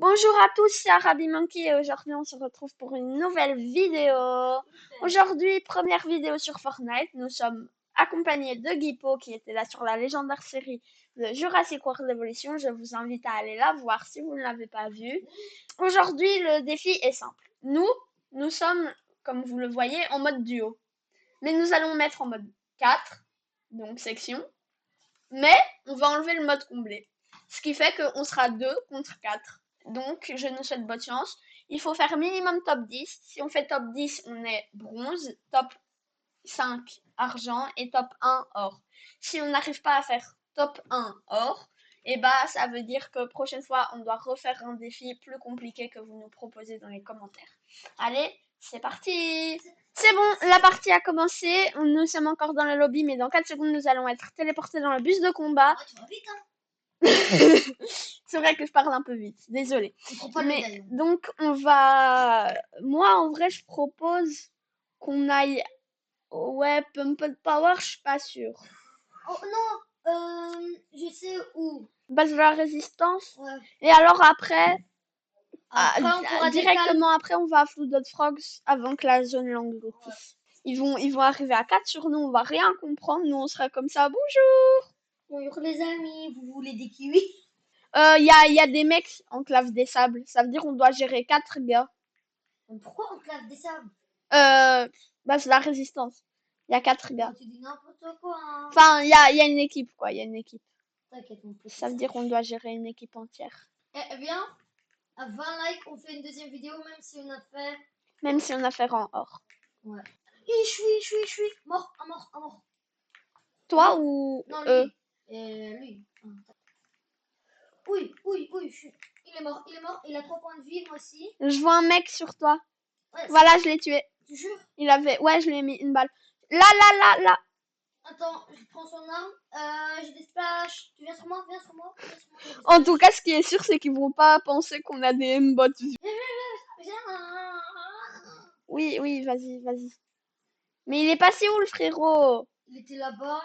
Bonjour à tous, c'est Arabi Monkey et aujourd'hui on se retrouve pour une nouvelle vidéo. Aujourd'hui, première vidéo sur Fortnite. Nous sommes accompagnés de Guipo qui était là sur la légendaire série de Jurassic World Evolution. Je vous invite à aller la voir si vous ne l'avez pas vue. Aujourd'hui, le défi est simple. Nous sommes, comme vous le voyez, en mode duo. Mais nous allons mettre en mode 4, donc section. Mais on va enlever le mode comblé. Ce qui fait qu'on sera 2 contre 4. Donc, je nous souhaite bonne chance. Il faut faire minimum top 10. Si on fait top 10, on est bronze, top 5 argent et top 1 or. Si on n'arrive pas à faire top 1 or, et bah ça veut dire que prochaine fois, on doit refaire un défi plus compliqué que vous nous proposez dans les commentaires. Allez, c'est parti! C'est bon, la partie a commencé. Nous sommes encore dans le lobby, mais dans 4 secondes, nous allons être téléportés dans le bus de combat. Ah, tu vas vite, hein. C'est vrai que je parle un peu vite, désolée. Mais donc on va. Moi en vrai je propose qu'on aille. Ouais, Pumped Power, je suis pas sûre. Oh non, je sais où. Base de la résistance. Ouais. Et alors après, Après, on pourra directement après, on va à Flooded Frogs avant que la zone languisse. Ils vont arriver à 4 sur nous, on va rien comprendre. Nous on sera comme ça, bonjour. Bonjour les amis, vous voulez des kiwis? Il y a des mecs en clave des sables. Ça veut dire qu'on doit gérer 4 gars. Pourquoi on clave des sables? Bah, c'est la résistance. Il y a 4 gars. Tu dis n'importe quoi, hein. Enfin, il y a une équipe, quoi. Il y a une équipe. T'inquiète, mon petit. Ça veut dire qu'on doit gérer une équipe entière. Eh bien, à 20 likes, on fait une deuxième vidéo, même si on a fait. Même si on a fait en or. Ouais. Je suis. Mort, à mort, à mort. Toi Non. ou Non, eux? lui. Oui, il est mort, il a 3 points de vie, moi aussi. Je vois un mec sur toi. Ouais, voilà, je l'ai tué. Tu jures? Il avait. Ouais, je lui ai mis une balle. Là. Attends, je prends son arme. J'ai des splash. Tu viens sur moi, viens sur moi. En tout cas, ce qui est sûr, c'est qu'ils vont pas penser qu'on a des M-bots. Viens. Oui, vas-y. Mais il est passé où le frérot? Il était là-bas.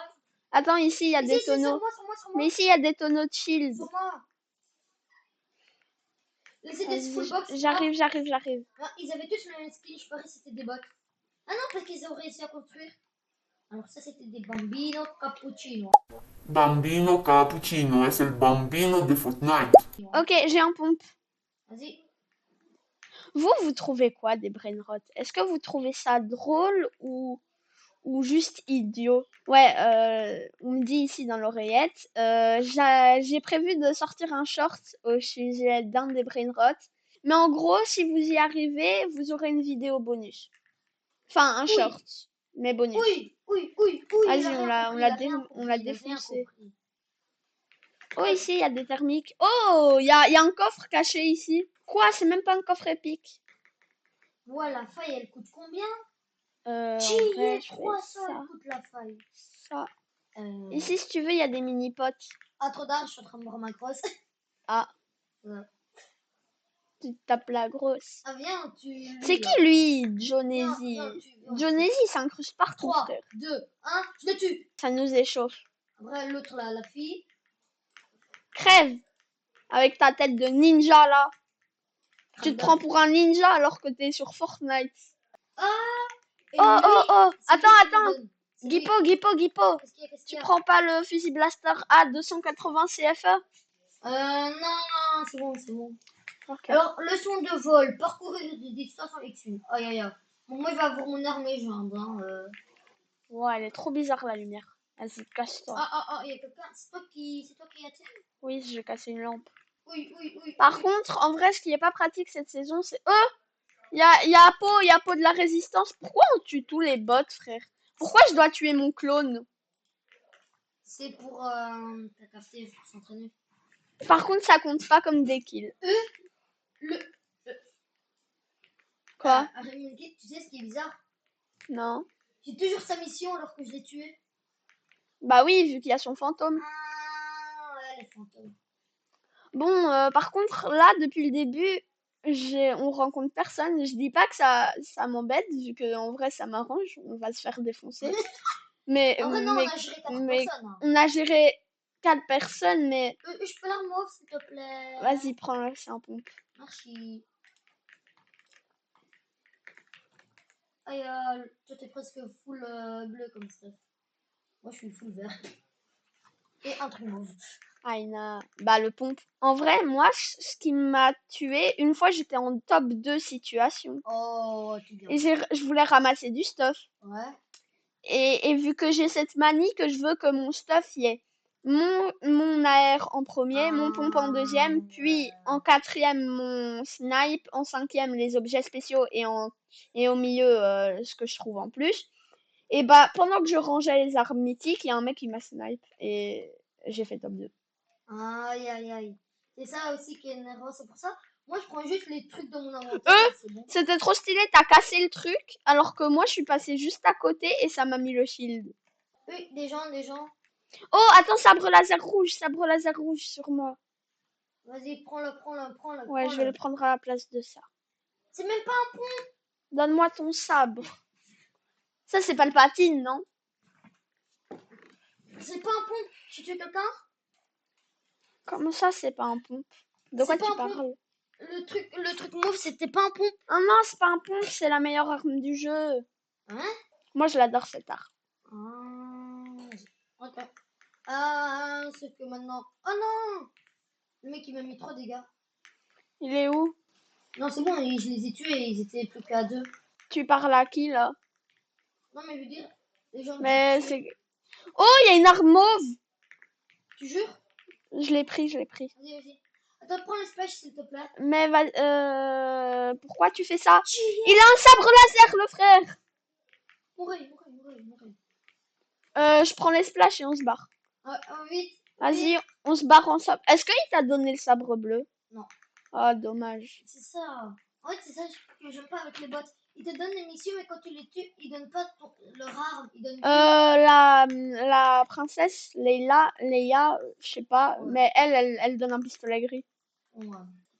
Attends, ici il y a des tonneaux. Sur moi. Mais ici il y a des tonneaux de shield. Sur moi. Laissez des full box. J'arrive. Non, ils avaient tous le même skin, je parie que c'était des bots. Ah non, parce qu'ils ont réussi à construire. Alors ça c'était des Bambino Cappuccino. Bambino Cappuccino, es el bambino de Fortnite. Ok, j'ai un pompe. Vas-y. Vous trouvez quoi des brainrot? Est-ce que vous trouvez ça drôle ou juste idiot? Ouais, on me dit ici dans l'oreillette. J'ai prévu de sortir un short au sujet d'un des brainrot. Mais en gros, si vous y arrivez, vous aurez une vidéo bonus. Enfin, un short, mais bonus. Oui. Vas-y, on l'a défoncé. Oh, ici, il y a des thermiques. Oh, il y a un coffre caché ici. Quoi? C'est même pas un coffre épique. Voilà, la faille, elle coûte combien? En vrai, 300, elle coûte la faille. Ça. Ici, si tu veux, il y a des mini-potes. Ah, trop tard, je suis en train de boire ma grosse. Ah. Ouais. Tu tapes la grosse. Ah, viens, C'est qui lui, Jonesy? Viens. Jonesy s'incruste partout, 3, frère. 2, 1, je le tue. Ça nous échauffe. Après, l'autre, là, la fille. Crève! Avec ta tête de ninja, là. Tu te prends pour un ninja alors que t'es sur Fortnite. Ah! Oh! Attends! Guipo! Qu'est-ce qu'il y a? Tu prends pas le fusil blaster A280 CFE? Non, c'est bon. Okay. Alors, leçon de vol, parcourir des distances avec une. Aïe. Bon, moi, je vais avoir mon arme légende. Ouais, elle est trop bizarre, la lumière. Vas-y, casse-toi. Ah, il y a quelqu'un. C'est toi qui attire? Oui, j'ai cassé une lampe. Oui. Par contre, en vrai, ce qui est pas pratique cette saison, c'est... Il y a Apo de la résistance. Pourquoi on tue tous les bots, frère? Pourquoi je dois tuer mon clone? C'est pour t'as capté, pour s'entraîner. Par contre, ça compte pas comme des kills. Quoi? Tu sais ce qui est bizarre? Non. J'ai toujours sa mission alors que je l'ai tué. Bah oui, vu qu'il y a son fantôme. Ah, ouais, les fantômes. Bon, par contre, là, depuis le début, on rencontre personne. Je dis pas que ça m'embête, vu que en vrai, ça m'arrange. On va se faire défoncer. Mais, en vrai, non, on a géré 4 personnes. Hein. On a géré 4 personnes, mais... Je peux la remove, s'il te plaît? Vas-y, prends-le, c'est un pompe. Archi. Ah, toi t'es presque full bleu comme ça. Moi je suis full vert. Et un truc mauve. Aïna. Bah, le pompe. En vrai, moi, ce qui m'a tué, une fois, j'étais en top 2 situation. Oh, tout bien. Et je voulais ramasser du stuff. Ouais. Et vu que j'ai cette manie que je veux que mon stuff y ait mon AR en premier, mon pompe en deuxième, puis en quatrième mon snipe, en cinquième les objets spéciaux et au milieu ce que je trouve en plus. Et bah pendant que je rangeais les armes mythiques, il y a un mec qui m'a snipe et j'ai fait top 2. Aïe, aïe, aïe. C'est ça aussi qui est énervant. C'est pour ça. Moi, je prends juste les trucs dans mon inventaire Eux, et c'est bon. c'était trop stylé, t'as cassé le truc, alors que moi je suis passée juste à côté et ça m'a mis le shield. Oui, des gens, des gens. Oh, attends, sabre laser rouge sur moi. Vas-y, prends-le, prends-le, prends-le, Ouais, je vais le prends-le. prendre à la place de ça. C'est même pas un pont. Donne-moi ton sabre. Ça, c'est pas le patine, non? C'est pas un pont. Tu tues quelqu'un? Comment ça, c'est pas un pompe? De quoi C'est pas tu un pont. parles? Le truc mauve, c'était pas un pont. Oh non, c'est pas un pompe, c'est la meilleure arme du jeu. Hein? Moi, je l'adore cette arme. Ok. Ah, sauf que maintenant. Oh non! Le mec, il m'a mis 3 dégâts. Il est où? Non, c'est bon, je les ai tués, ils étaient plus qu'à 2. Tu parles à qui, là? Non, mais je veux dire, les gens que Mais j'ai tués. c'est... Oh, il y a une arme mauve! Tu jures? Je l'ai pris, je l'ai pris. Vas-y, vas-y. Attends, prends le splash, s'il te plaît. Mais pourquoi tu fais ça? Il a un sabre laser, le frère! Mourez, mourez, mourez, mourez. Je prends les splash et on se barre. Vite, Vas-y, vite. on se barre en sabre. Est-ce qu'il t'a donné le sabre bleu? Non, Ah, dommage. c'est ça. En fait, c'est ça que j'aime pas avec les bots. Ils te donnent des missions, mais quand tu les tues, ils donnent pas leur arme. Ils donnent que... La princesse Leia, je sais pas, Ouais. mais elle donne un pistolet gris. Ouais.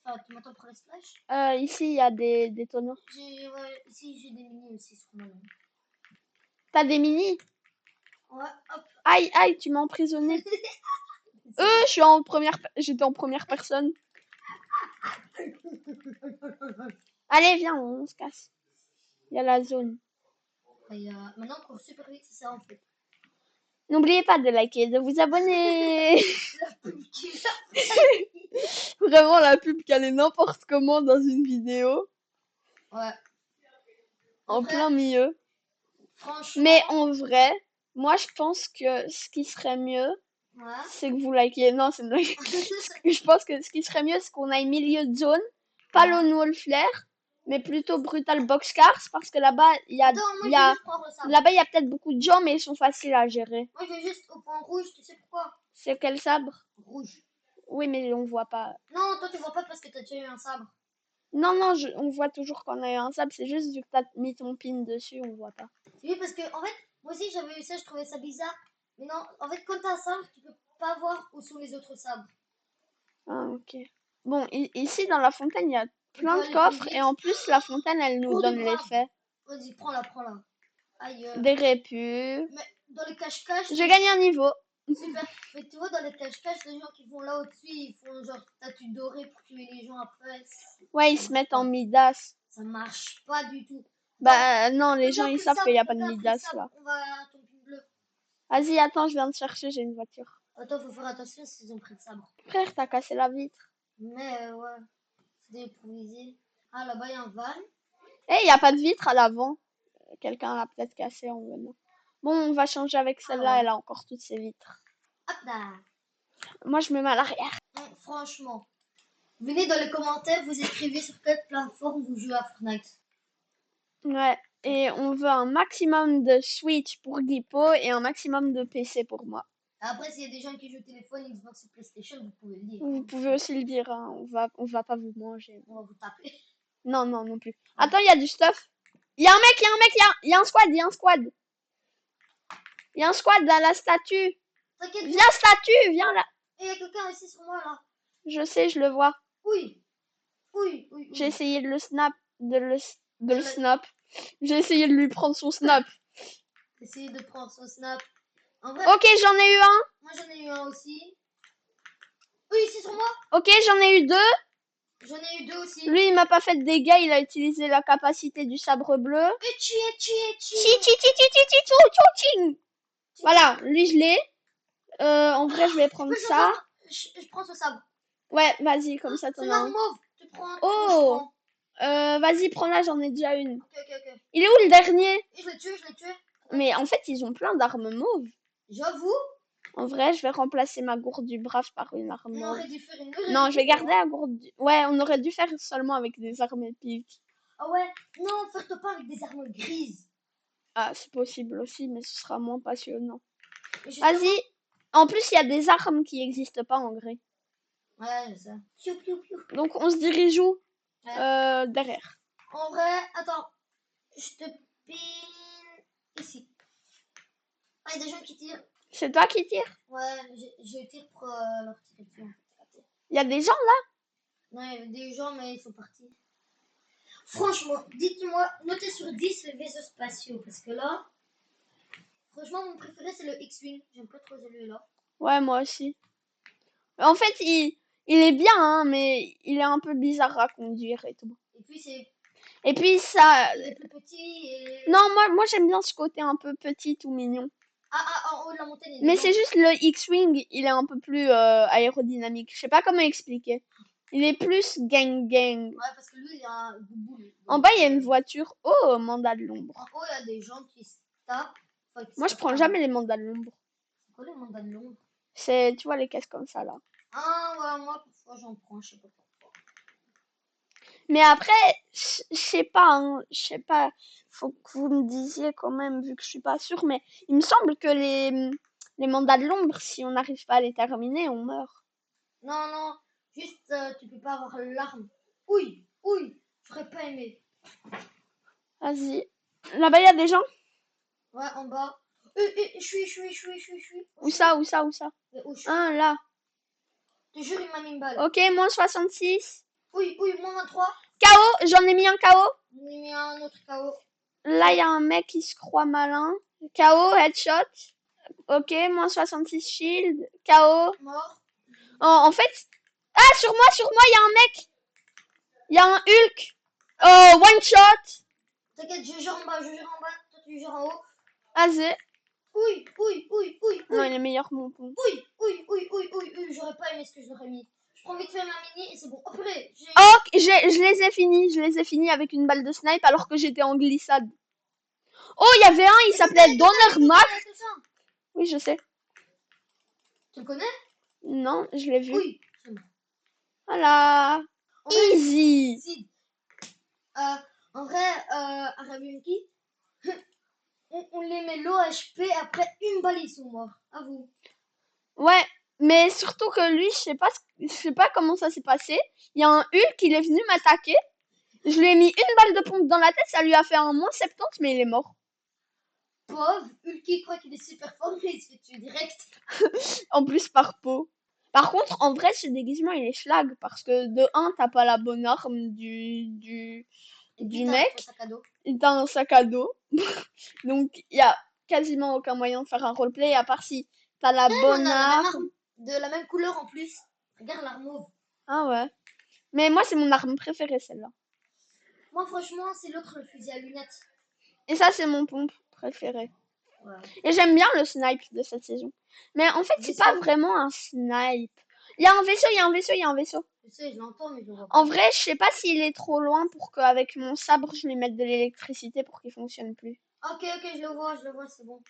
Enfin, tu m'attends pour les splash? Ici, il y a des tonneaux. Ouais, ici, j'ai des mini aussi sur moi. T'as des mini? Ouais, hop. Aïe, aïe, tu m'as emprisonné. J'étais en première personne. Allez, viens, on se casse. Il y a la zone. Et, maintenant, on court super vite, c'est ça en fait. N'oubliez pas de liker et de vous abonner. La pub qui est Vraiment, la pub qu'elle est n'importe comment dans une vidéo. Ouais. En Après, plein milieu. franchement, Mais en vrai, moi, je pense que ce qui serait mieux, ouais. c'est que vous likiez. Non, c'est une blague. Je pense que ce qui serait mieux, c'est qu'on aille milieu de zone, pas Ouais. Lone Wolf Flare, mais plutôt Brutal Boxcars, parce que là-bas, Attends, moi je vais juste prendre ça. là-bas, il y a peut-être beaucoup de gens, mais ils sont faciles à gérer. Moi je vais juste au point rouge, tu sais pourquoi? C'est quel sabre? Rouge. Oui, mais on voit pas. Non, toi tu vois pas parce que t'as déjà eu un sabre. Non, non, on voit toujours qu'on a eu un sabre, c'est juste vu que t'as mis ton pin dessus, on voit pas. Oui, parce que en fait, moi aussi j'avais eu ça, je trouvais ça bizarre. Mais non, en fait, quand t'as un sabre, tu peux pas voir où sont les autres sabres. Ah, ok. Bon, ici, dans la fontaine, il y a On plein peut de aller plus coffres, vite. et en plus, la fontaine, elle nous Cours du donne brave. l'effet. Vas-y, prends-la, prends-la. Aïe. Des répus. Mais dans les cache-cache, J'ai gagné un niveau. super. Mais tu vois, dans les cache-cache, les gens qui vont là au-dessus, ils font genre statue dorée pour tuer les gens après. Ouais, ils se mettent en Midas. Ça marche pas du tout. Bah non, les gens, Quelqu'un a ils pris le savent qu'il sabre, n'y a pas de quelqu'un a pris le Midas sabre. là. On va à ton pin bleu. Vas-y, attends, je viens de chercher, j'ai une voiture. Attends, faut faire attention s'ils ont pris le sabre. Frère, t'as cassé la vitre. Mais ouais, c'est improvisé. Ah, là-bas, il y a un van. Eh, il n'y a pas de vitre à l'avant. Quelqu'un l'a peut-être cassé en venant. Bon, on va changer avec celle-là, ouais. elle a encore toutes ses vitres. Hop là. Moi, je me mets à l'arrière. Franchement, venez dans les commentaires, vous écrivez sur quelle plateforme vous jouez à Fortnite. Ouais, et on veut un maximum de Switch pour Guipo et un maximum de PC pour moi. Après, s'il y a des gens qui jouent au téléphone, Xbox ou PlayStation, vous pouvez le dire. Vous pouvez aussi le dire, hein. On va pas vous manger. On va vous taper. Non, non, non plus. Attends, il y a du stuff. Il y a un mec, il y a un squad, il y a un squad. Il y a un squad à la statue. T'inquiète. Viens, statue, viens là. Et il y a quelqu'un ici sur moi là. Je sais, je le vois. Oui. Oui, oui, oui. J'ai essayé de le snap, de le snap. J'ai essayé de lui prendre son snap. Essayez de prendre son snap. En vrai, Ok, j'en ai eu un. moi j'en ai eu un aussi. Oui, ici sur moi. Ok, j'en ai eu deux. J'en ai eu 2 aussi. Lui, il m'a pas fait de dégâts, il a utilisé la capacité du sabre bleu. Et tu es. Chi, chi, chi, chi, chi, chi, chou, chou, ching. Voilà, lui, je l'ai. En vrai, je vais prendre ça. Je prends ce sabre. Ouais, vas-y, comme ça, C'est t'en as l'arme un. mauve. Tu prends. Oh, Je prends. vas-y, prends-la, j'en ai déjà une. Ok. Il est où le dernier? Et je l'ai tué. Mais en fait, ils ont plein d'armes mauves. J'avoue. En vrai, je vais remplacer ma gourde du brave par une arme On mauve. aurait dû faire une Non, je vais garder hein. la gourde du... Ouais, on aurait dû faire seulement avec des armes épiques. Ah ouais. Non, faire pas avec des armes grises. Ah, c'est possible aussi, mais ce sera moins passionnant. Mais justement- Vas-y. En plus, il y a des armes qui n'existent pas en gris. Ouais, c'est ça. Piou, piou, piou. Donc, on se dirige où? Ouais. Derrière. En vrai, attends. Je te pine ici. Ah, il y a des gens qui tirent. C'est toi qui tires? Ouais, je tire pour leur tirer dessus. Il y a des gens là? Non, il y avait des gens, mais ils sont partis. Franchement, dites-moi, notez sur 10 les vaisseaux spatiaux. Parce que là, franchement, mon préféré, c'est le X-Wing. J'aime pas trop celui-là. Ouais, moi aussi. En fait, il est bien, hein, mais il est un peu bizarre à conduire et tout. Et puis, c'est Et puis, ça... il est plus petit et... Non, moi j'aime bien ce côté un peu petit ou mignon. En haut de la montagne, il y a des Mais gens. c'est juste le X-Wing, il est un peu plus aérodynamique. Je sais pas comment expliquer. Il est plus gang. Ouais, parce que lui, il a un boubou. En bas, il y a une voiture. Oh, mandat de l'ombre. En haut, il y a des gens qui se tapent. Enfin, qui se Moi, je tapent prends pas. jamais les mandats de l'ombre. C'est quoi les mandats de l'ombre? C'est, tu vois, les caisses comme ça, là. Ah ouais, moi, parfois, j'en prends, je sais pas pourquoi. Mais après, je sais pas, hein, je sais pas. Faut que vous me disiez quand même, vu que je suis pas sûre. Mais il me semble que les mandats de l'ombre, si on n'arrive pas à les terminer, on meurt. Non, juste, tu peux pas avoir l'arme. Oui, j'aurais pas aimé. Vas-y. Là-bas, il y a des gens? Ouais, en bas. Je suis. Où ça? Mais où je suis? Un, là. Je te jure, il m'a mis une balle. Ok, moins 66. Oui, moins 23. KO, j'en ai mis un KO. On a mis un autre KO. Là, il y a un mec qui se croit malin. KO, headshot. Ok, moins 66 shield. KO. Mort. En fait... Ah, sur moi, il y a un mec. Il y a un Hulk. One shot. T'inquiète, je gère en bas. Toi, tu gères en haut. Vas-y. Oui. Non, il est meilleur mon pont. Oui. J'aurais pas aimé ce que j'aurais mis. Je prends vite fait ma mini et c'est bon. Oh purée. Oh, je les ai finis. Je les ai finis avec une balle de snipe alors que j'étais en glissade. Oh, il y avait un, il s'appelait Donner Max. Oui, je sais. Tu le connais? Non, je l'ai vu. Oui. Voilà. En vrai, Easy. Sid. En vrai, Arabinki, on les met l'OHP après une balle, ils sont morts. À vous. Ouais, mais surtout que lui, je sais pas comment ça s'est passé. Il y a un Hulk, il est venu m'attaquer. Je lui ai mis une balle de pompe dans la tête, ça lui a fait un moins 70, mais il est mort. Pauvre, Hulky croit qu'il est super fort, mais il se fait tuer direct. En plus par peau. Par contre, en vrai, ce déguisement, il est schlag. Parce que de 1, t'as pas la bonne arme du Et puis, du t'as mec. ton sac à dos. Il t'a un sac à dos. Donc, il y a quasiment aucun moyen de faire un roleplay, à part si t'as la On bonne a la même arme. arme, de la même couleur en plus. Regarde l'arme mauve. Ah ouais. Mais moi, c'est mon arme préférée, celle-là. Moi, franchement, c'est l'autre, le fusil à lunettes. Et ça, c'est mon pompe préféré. Ouais. Et j'aime bien le snipe de cette saison. Mais en fait, c'est pas vraiment un snipe. Il y a un vaisseau, il y a un vaisseau, il y a un vaisseau. Je sais, je l'entends, mais je le vois pas. En vrai, je sais pas s'il est trop loin pour qu'avec mon sabre, je lui mette de l'électricité pour qu'il fonctionne plus. Ok, je le vois, c'est bon.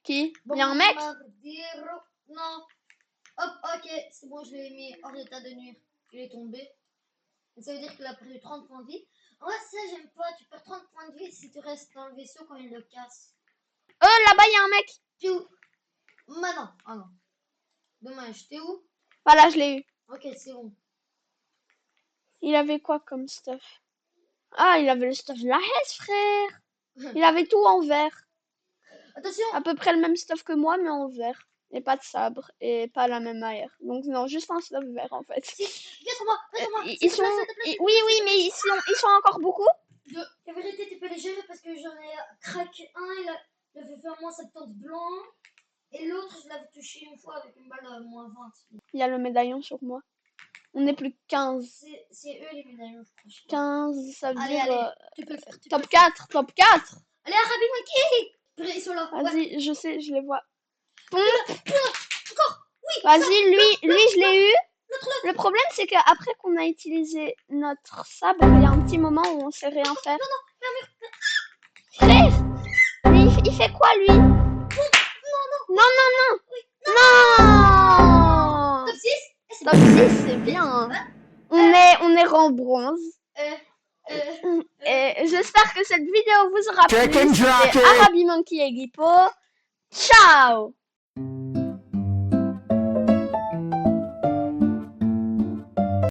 Qui? Il y a un mec? Bombardiro. Non. Hop, ok, c'est bon, je l'ai mis hors d'état de nuire. Il est tombé. Ça veut dire qu'il a perdu 30 points de vie. Ouais, ça, j'aime pas. Tu perds 30 points de vie si tu restes dans le vaisseau quand il le casse. Là-bas, il y a un mec. T'es où? Maintenant. Ah non. Dommage. T'es où? Voilà, je l'ai eu. Ok, c'est bon. Il avait quoi comme stuff? Ah, il avait le stuff de la Hesse, frère. Il avait tout en vert. Attention. À peu près le même stuff que moi, mais en vert. Et pas de sabre. Et pas la même air. Donc non, juste un stuff vert, en fait. Si, viens sur moi. Ils sont... Oui, mais ils sont encore beaucoup. La vérité, tu peux les gérer parce que j'en ai craqué un. Il avait fait un moins 70 blanc. Et l'autre, je l'avais touché une fois avec une balle à moins 20. Il y a le médaillon sur moi. On est plus que 15. C'est eux les médaillons, je crois. 15, ça veut Allez, dire allez, tu peux le faire. Tu peux top le faire. 4, top 4. Allez, Arabi Monkey! Ils sont là. Ouais. Vas-y, je sais, je les vois. Pompe. Encore. Oui. Vas-y, lui, je l'ai eu. L'autre. Le problème, c'est qu'après qu'on a utilisé notre sabre, il y a un petit moment où on sait rien faire. Frère, mais il fait quoi, lui? Non. Top 6. Top 6, c'est bien. On est rang bronze. Et j'espère que cette vidéo vous aura plu. Chicken C'était jockey. Arabi Monkey et Guipo. Ciao!